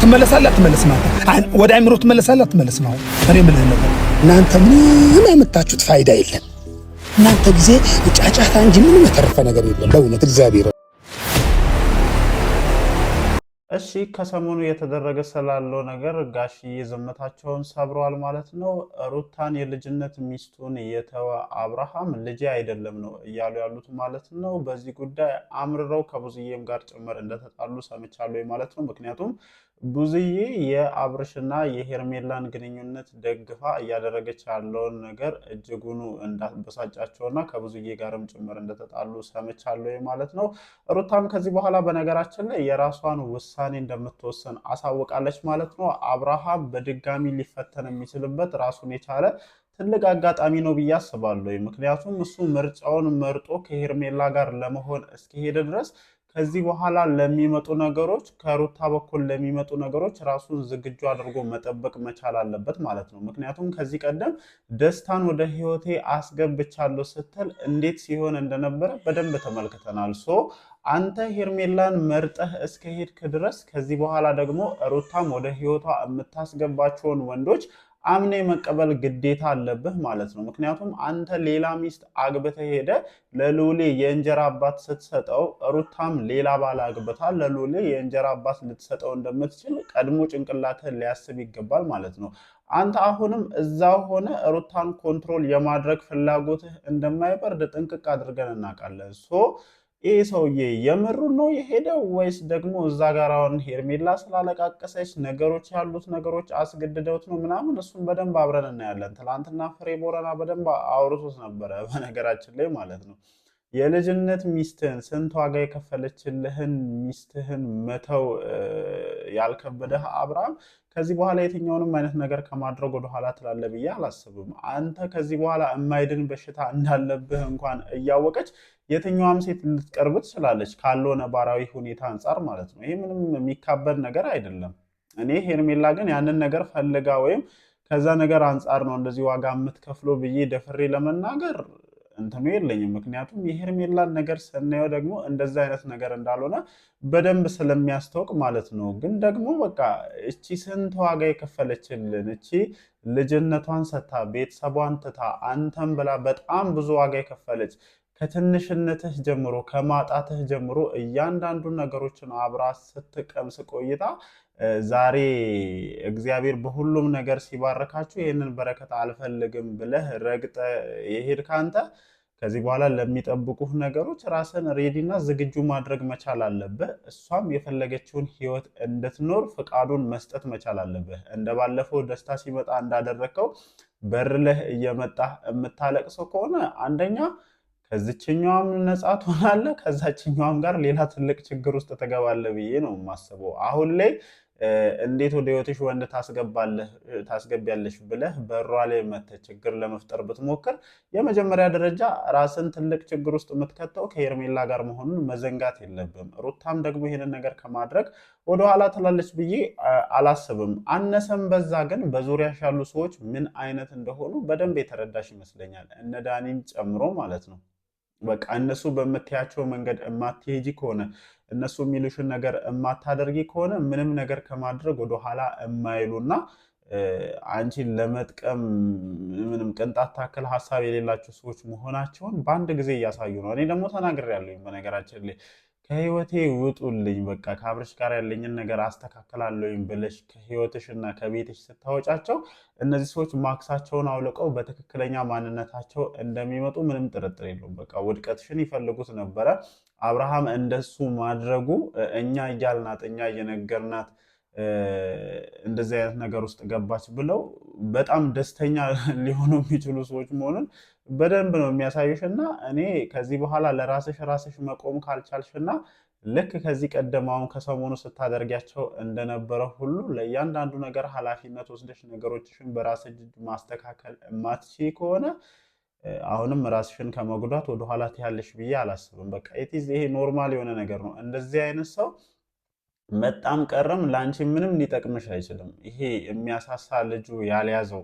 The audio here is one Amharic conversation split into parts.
ትመለሳለህ አትመለስም? ወደ አይምሮ ትመለሳለህ አትመለስም? አሁን እኔ የምልህ ነገር እናንተ ምንም ያመጣችሁት ፋይዳ የለም። እናንተ ጊዜ ጫጫታ እንጂ ምንም የተረፈ ነገር የለም። በእውነት እግዚአብሔር እሺ ከሰሞኑ የተደረገ ስላለው ነገር ጋሽዬ ዝምታቸውን ሰብረዋል ማለት ነው። ሩታን የልጅነት ሚስቱን የተወ አብርሃም ልጄ አይደለም ነው እያሉ ያሉት ማለት ነው። በዚህ ጉዳይ አምርረው ከቡዝዬም ጋር ጭምር እንደተጣሉ ሰምቻለሁ ማለት ነው። ምክንያቱም ቡዝዬ የአብርሽና የሄርሜላን ግንኙነት ደግፋ እያደረገች ያለውን ነገር እጅጉኑ እንዳበሳጫቸውና ከቡዝዬ ጋርም ጭምር እንደተጣሉ ሰምቻለሁ ማለት ነው። ሩታም ከዚህ በኋላ በነገራችን ላይ የራሷን ውሳኔ እንደምትወሰን አሳውቃለች ማለት ነው። አብርሃም በድጋሚ ሊፈተን የሚችልበት ራሱን የቻለ ትልቅ አጋጣሚ ነው ብዬ አስባለሁ። ምክንያቱም እሱ ምርጫውን መርጦ ከሄርሜላ ጋር ለመሆን እስከሄደ ድረስ ከዚህ በኋላ ለሚመጡ ነገሮች ከሩታ በኩል ለሚመጡ ነገሮች ራሱን ዝግጁ አድርጎ መጠበቅ መቻል አለበት ማለት ነው። ምክንያቱም ከዚህ ቀደም ደስታን ወደ ህይወቴ አስገብቻለሁ ስትል እንዴት ሲሆን እንደነበረ በደንብ ተመልክተናል። አንተ ሄርሜላን መርጠህ እስከሄድክ ድረስ ከዚህ በኋላ ደግሞ ሩታም ወደ ህይወቷ የምታስገባቸውን ወንዶች አምኔ መቀበል ግዴታ አለብህ ማለት ነው። ምክንያቱም አንተ ሌላ ሚስት አግብተህ ሄደ ለሉሌ የእንጀራ አባት ስትሰጠው ሩታም ሌላ ባል አግብታ ለሉሌ የእንጀራ አባት ልትሰጠው እንደምትችል ቀድሞ ጭንቅላትህ ሊያስብ ይገባል ማለት ነው። አንተ አሁንም እዛው ሆነ ሩታን ኮንትሮል የማድረግ ፍላጎትህ እንደማይበርድ ጥንቅቅ አድርገን እናውቃለን። ይህ ሰውዬ የምሩን ነው የሄደው ወይስ ደግሞ እዛ ጋር አሁን ሄርሜላ ስላለቃቀሰች ነገሮች ያሉት ነገሮች አስገድደውት ነው ምናምን? እሱን በደንብ አብረን እናያለን። ትላንትና ፍሬ ቦረና በደንብ አውርቶት ነበረ በነገራችን ላይ ማለት ነው። የልጅነት ሚስትህን ስንት ዋጋ የከፈለችልህን ሚስትህን መተው ያልከበደህ አብርሃም ከዚህ በኋላ የትኛውንም አይነት ነገር ከማድረግ ወደኋላ ትላለህ ብዬ አላስብም። አንተ ከዚህ በኋላ የማይድን በሽታ እንዳለብህ እንኳን እያወቀች የትኛዋም ሴት ልትቀርብ ትችላለች ካለው ነባራዊ ሁኔታ አንጻር ማለት ነው። ይሄ ምንም የሚካበድ ነገር አይደለም። እኔ ሄርሜላ ግን ያንን ነገር ፈልጋ ወይም ከዛ ነገር አንጻር ነው እንደዚህ ዋጋ የምትከፍለው ብዬ ደፍሬ ለመናገር እንትኑ የለኝም። ምክንያቱም የሄርሜላን ነገር ስናየው ደግሞ እንደዛ አይነት ነገር እንዳልሆነ በደንብ ስለሚያስታውቅ ማለት ነው። ግን ደግሞ በቃ እቺ ስንት ዋጋ የከፈለችልን እቺ ልጅነቷን ሰታ ቤተሰቧን ትታ አንተን ብላ በጣም ብዙ ዋጋ የከፈለች ከትንሽነትህ ጀምሮ ከማጣትህ ጀምሮ እያንዳንዱ ነገሮችን አብራ ስትቀምስ ቆይታ ዛሬ እግዚአብሔር በሁሉም ነገር ሲባረካችሁ ይህንን በረከት አልፈልግም ብለህ ረግጠ የሄድክ አንተ ከዚህ በኋላ ለሚጠብቁህ ነገሮች ራስን ሬዲና ዝግጁ ማድረግ መቻል አለብህ። እሷም የፈለገችውን ህይወት እንድትኖር ፍቃዱን መስጠት መቻል አለብህ። እንደባለፈው ደስታ ሲመጣ እንዳደረግከው በርለህ እየመጣህ የምታለቅሰው ከሆነ አንደኛ ከዚችኛዋም ነፃ ትሆናለህ፣ ከዛችኛዋም ጋር ሌላ ትልቅ ችግር ውስጥ ትገባለህ ብዬ ነው የማስበው። አሁን ላይ እንዴት ወደ ህይወትሽ ወንድ ታስገቢያለሽ ብለህ በሯ ላይ መተህ ችግር ለመፍጠር ብትሞክር የመጀመሪያ ደረጃ ራስን ትልቅ ችግር ውስጥ የምትከተው ከሄርሜላ ጋር መሆኑን መዘንጋት የለብም። ሩታም ደግሞ ይሄንን ነገር ከማድረግ ወደኋላ ትላለች ብዬ አላስብም። አነሰም በዛ ግን በዙሪያሽ ያሉ ሰዎች ምን አይነት እንደሆኑ በደንብ የተረዳሽ ይመስለኛል፣ እነ ዳኒን ጨምሮ ማለት ነው። በቃ እነሱ በምትያቸው መንገድ የማትሄጂ ከሆነ እነሱ የሚሉሽን ነገር የማታደርጊ ከሆነ ምንም ነገር ከማድረግ ወደኋላ የማይሉና አንቺን ለመጥቀም ምንም ቅንጣት ታክል ሀሳብ የሌላቸው ሰዎች መሆናቸውን በአንድ ጊዜ እያሳዩ ነው። እኔ ደግሞ ተናግሬያለሁ በነገራችን ላይ ከህይወቴ ውጡልኝ፣ በቃ ከአብርሽ ጋር ያለኝን ነገር አስተካከላለሁኝ ብለሽ ከህይወትሽና ከቤትሽ ስታወጫቸው እነዚህ ሰዎች ማክሳቸውን አውልቀው በትክክለኛ ማንነታቸው እንደሚመጡ ምንም ጥርጥር የለውም። በቃ ውድቀትሽን ይፈልጉት ነበረ። አብርሃም እንደሱ ማድረጉ እኛ እያልናት እኛ እየነገርናት እንደዚህ አይነት ነገር ውስጥ ገባች ብለው በጣም ደስተኛ ሊሆኑ የሚችሉ ሰዎች መሆኑን በደንብ ነው የሚያሳዩሽና እኔ ከዚህ በኋላ ለራስሽ መቆም ካልቻልሽና ልክ ከዚህ ቀደም አሁን ከሰሞኑ ስታደርጊያቸው እንደነበረ ሁሉ ለእያንዳንዱ ነገር ኃላፊነት ወስደሽ ነገሮችሽን በራስ እጅ ማስተካከል የማትችይ ከሆነ አሁንም ራስሽን ከመጉዳት ወደኋላ ትያለሽ ብዬ አላስብም። በቃ ይሄ ኖርማል የሆነ ነገር ነው። እንደዚህ አይነት ሰው መጣም ቀረም ለአንቺ ምንም ሊጠቅምሽ አይችልም። ይሄ የሚያሳሳ ልጁ ያልያዘው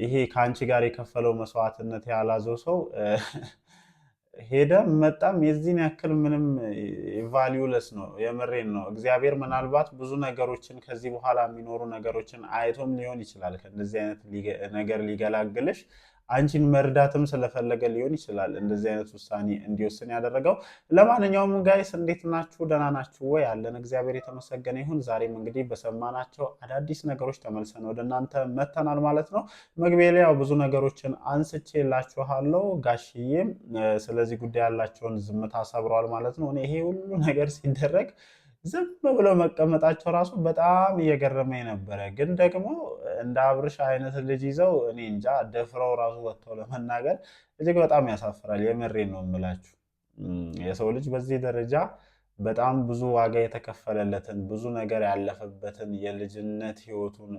ይሄ ከአንቺ ጋር የከፈለው መስዋዕትነት ያላዘው ሰው ሄደ መጣም የዚህን ያክል ምንም ቫሊዩለስ ነው። የምሬን ነው። እግዚአብሔር ምናልባት ብዙ ነገሮችን ከዚህ በኋላ የሚኖሩ ነገሮችን አይቶም ሊሆን ይችላል ከእንደዚህ አይነት ነገር ሊገላግልሽ አንቺን መርዳትም ስለፈለገ ሊሆን ይችላል እንደዚህ አይነት ውሳኔ እንዲወስን ያደረገው። ለማንኛውም ጋይስ እንዴት ናችሁ? ደህና ናችሁ ወይ? ያለን እግዚአብሔር የተመሰገነ ይሁን። ዛሬም እንግዲህ በሰማናቸው አዳዲስ ነገሮች ተመልሰን ወደ እናንተ መተናል ማለት ነው። መግቢያ ላይ ያው ብዙ ነገሮችን አንስቼላችኋለሁ። ጋሽዬም ስለዚህ ጉዳይ ያላቸውን ዝምታ ሰብረዋል ማለት ነው። እኔ ይሄ ሁሉ ነገር ሲደረግ ዝም ብለው መቀመጣቸው ራሱ በጣም እየገረመኝ ነበረ። ግን ደግሞ እንደ አብርሽ አይነት ልጅ ይዘው እኔ እንጃ ደፍረው ራሱ ወጥተው ለመናገር እጅግ በጣም ያሳፍራል። የምሬን ነው የምላችሁ። የሰው ልጅ በዚህ ደረጃ በጣም ብዙ ዋጋ የተከፈለለትን ብዙ ነገር ያለፈበትን የልጅነት ህይወቱን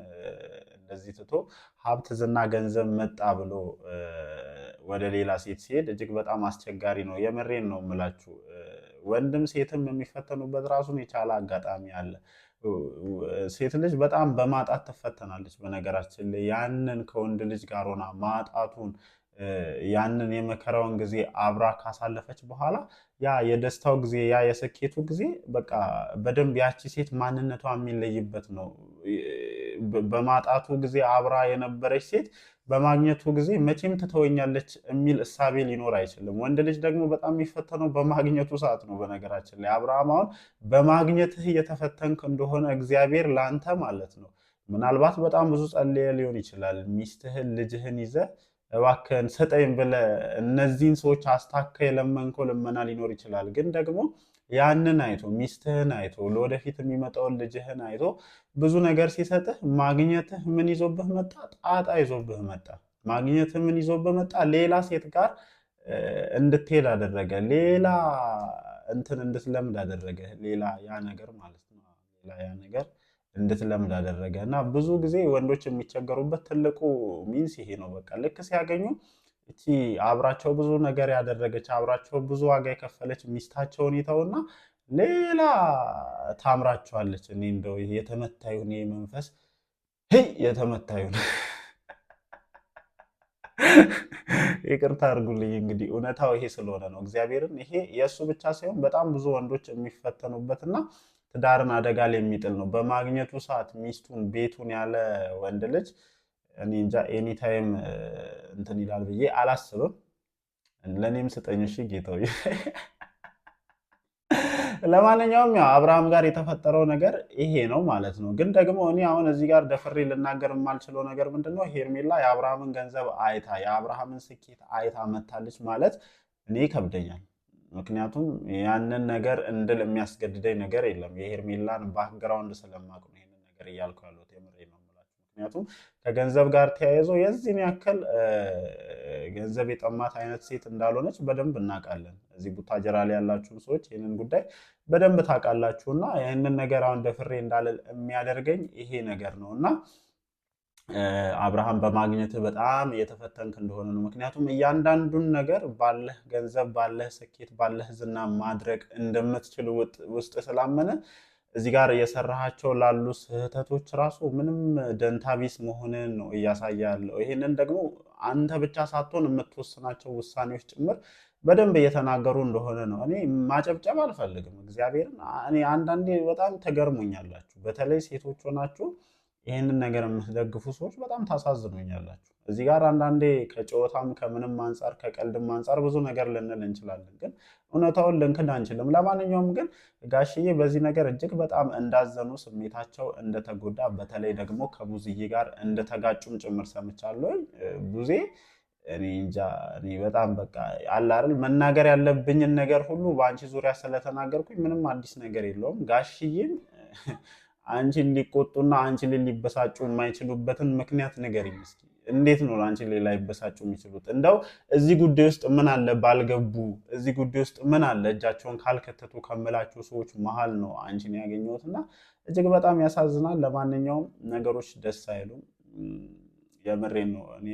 እንደዚህ ትቶ ሀብት፣ ዝና፣ ገንዘብ መጣ ብሎ ወደ ሌላ ሴት ሲሄድ እጅግ በጣም አስቸጋሪ ነው። የምሬን ነው የምላችሁ። ወንድም ሴትም የሚፈተኑበት ራሱን የቻለ አጋጣሚ አለ። ሴት ልጅ በጣም በማጣት ትፈተናለች። በነገራችን ላይ ያንን ከወንድ ልጅ ጋር ሆና ማጣቱን ያንን የመከራውን ጊዜ አብራ ካሳለፈች በኋላ ያ የደስታው ጊዜ ያ የስኬቱ ጊዜ በቃ በደንብ ያቺ ሴት ማንነቷ የሚለይበት ነው። በማጣቱ ጊዜ አብራ የነበረች ሴት በማግኘቱ ጊዜ መቼም ትተወኛለች የሚል እሳቤ ሊኖር አይችልም። ወንድ ልጅ ደግሞ በጣም የሚፈተነው በማግኘቱ ሰዓት ነው። በነገራችን ላይ አብርሃም አሁን በማግኘትህ እየተፈተንክ እንደሆነ እግዚአብሔር ላንተ ማለት ነው ምናልባት በጣም ብዙ ጸልየ ሊሆን ይችላል። ሚስትህን ልጅህን ይዘህ እባክህን ስጠኝ ብለህ እነዚህን ሰዎች አስታከ የለመንከው ልመና ሊኖር ይችላል። ግን ደግሞ ያንን አይቶ ሚስትህን አይቶ ለወደፊት የሚመጣውን ልጅህን አይቶ ብዙ ነገር ሲሰጥህ ማግኘትህ ምን ይዞብህ መጣ? ጣጣ ይዞብህ መጣ። ማግኘትህ ምን ይዞብህ መጣ? ሌላ ሴት ጋር እንድትሄድ አደረገ። ሌላ እንትን እንድትለምድ አደረገ። ሌላ ያ ነገር ማለት ነው። ሌላ ያ ነገር እንድትለምድ አደረገ እና ብዙ ጊዜ ወንዶች የሚቸገሩበት ትልቁ ሚንስ ይሄ ነው። በቃ ልክ ሲያገኙ እቺ አብራቸው ብዙ ነገር ያደረገች አብራቸው ብዙ ዋጋ የከፈለች ሚስታቸውን ይተውና ሌላ ታምራቸዋለች። እኔ እንደው የተመታዩን መንፈስ የተመታዩን ይቅርታ አድርጉልኝ። እንግዲህ እውነታው ይሄ ስለሆነ ነው። እግዚአብሔርን ይሄ የእሱ ብቻ ሳይሆን በጣም ብዙ ወንዶች የሚፈተኑበትና ትዳርን አደጋ ላይ የሚጥል ነው። በማግኘቱ ሰዓት ሚስቱን ቤቱን ያለ ወንድ ልጅ እኔ እንጃ ኤኒታይም እንትን ይላል ብዬ አላስብም። ለእኔም ስጠኝ እሺ ጌታው። ለማንኛውም ያው አብርሃም ጋር የተፈጠረው ነገር ይሄ ነው ማለት ነው። ግን ደግሞ እኔ አሁን እዚህ ጋር ደፍሬ ልናገር የማልችለው ነገር ምንድነው፣ ሄርሜላ የአብርሃምን ገንዘብ አይታ የአብርሃምን ስኬት አይታ መታለች ማለት እኔ ይከብደኛል። ምክንያቱም ያንን ነገር እንድል የሚያስገድደኝ ነገር የለም። የሄርሜላን ባክግራውንድ ስለማቅ ነው ይሄንን ነገር እያልኩ ያለሁት። የምሬ ነው የምላችሁ። ምክንያቱም ከገንዘብ ጋር ተያይዞ የዚህን ያክል ገንዘብ የጠማት አይነት ሴት እንዳልሆነች በደንብ እናውቃለን። እዚህ ቡታጀራ ላይ ያላችሁም ሰዎች ይህንን ጉዳይ በደንብ ታውቃላችሁ። እና ይህንን ነገር አሁን ደፍሬ እንዳልል የሚያደርገኝ ይሄ ነገር ነው እና አብርሃም በማግኘት በጣም እየተፈተንክ እንደሆነ ነው። ምክንያቱም እያንዳንዱን ነገር ባለህ ገንዘብ፣ ባለህ ስኬት፣ ባለህ ዝና ማድረግ እንደምትችል ውስጥ ስላመነ እዚህ ጋር እየሰራሃቸው ላሉ ስህተቶች ራሱ ምንም ደንታቢስ መሆንን ነው እያሳየ ያለው። ይህንን ደግሞ አንተ ብቻ ሳትሆን የምትወስናቸው ውሳኔዎች ጭምር በደንብ እየተናገሩ እንደሆነ ነው። እኔ ማጨብጨብ አልፈልግም እግዚአብሔርን። እኔ አንዳንዴ በጣም ተገርሞኛላችሁ። በተለይ ሴቶች ሆናችሁ ይህንን ነገር የምትደግፉ ሰዎች በጣም ታሳዝኑኛላችሁ። እዚህ ጋር አንዳንዴ ከጨዋታም ከምንም አንጻር ከቀልድም አንጻር ብዙ ነገር ልንል እንችላለን፣ ግን እውነታውን ልንክድ አንችልም። ለማንኛውም ግን ጋሽዬ በዚህ ነገር እጅግ በጣም እንዳዘኑ፣ ስሜታቸው እንደተጎዳ፣ በተለይ ደግሞ ከቡዝዬ ጋር እንደተጋጩም ጭምር ሰምቻለሁ። ቡዜ እኔ እንጃ እኔ በጣም በቃ አለ አይደል መናገር ያለብኝን ነገር ሁሉ በአንቺ ዙሪያ ስለተናገርኩኝ ምንም አዲስ ነገር የለውም። ጋሽዬም አንቺን ሊቆጡና አንቺን ሊበሳጩ የማይችሉበትን ምክንያት ንገሪኝ እስኪ። እንዴት ነው አንቺ ሌላ ይበሳጩ የሚችሉት? እንደው እዚህ ጉዳይ ውስጥ ምን አለ ባልገቡ፣ እዚህ ጉዳይ ውስጥ ምን አለ እጃቸውን ካልከተቱ ከምላቸው ሰዎች መሀል ነው አንቺን ያገኘሁትና እጅግ በጣም ያሳዝናል። ለማንኛውም ነገሮች ደስ አይሉም። የምሬን ነው። እኔ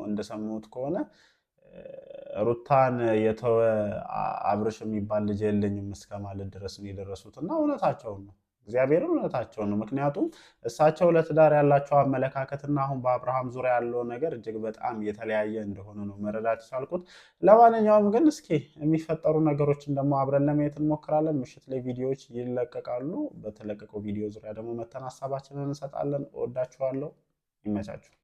እንደሰማሁት ከሆነ ሩታን የተወ አብርሽ የሚባል ልጅ የለኝም እስከ ማለት ድረስ ነው የደረሱት እና እውነታቸውን ነው። እግዚአብሔርን እውነታቸውን ነው። ምክንያቱም እሳቸው ለትዳር ያላቸው አመለካከትና አሁን በአብርሃም ዙሪያ ያለው ነገር እጅግ በጣም የተለያየ እንደሆነ ነው መረዳት የቻልኩት። ለማንኛውም ግን እስኪ የሚፈጠሩ ነገሮችን ደግሞ አብረን ለማየት እንሞክራለን። ምሽት ላይ ቪዲዮዎች ይለቀቃሉ። በተለቀቀው ቪዲዮ ዙሪያ ደግሞ መተን ሀሳባችንን እንሰጣለን። እወዳችኋለሁ። ይመቻችሁ።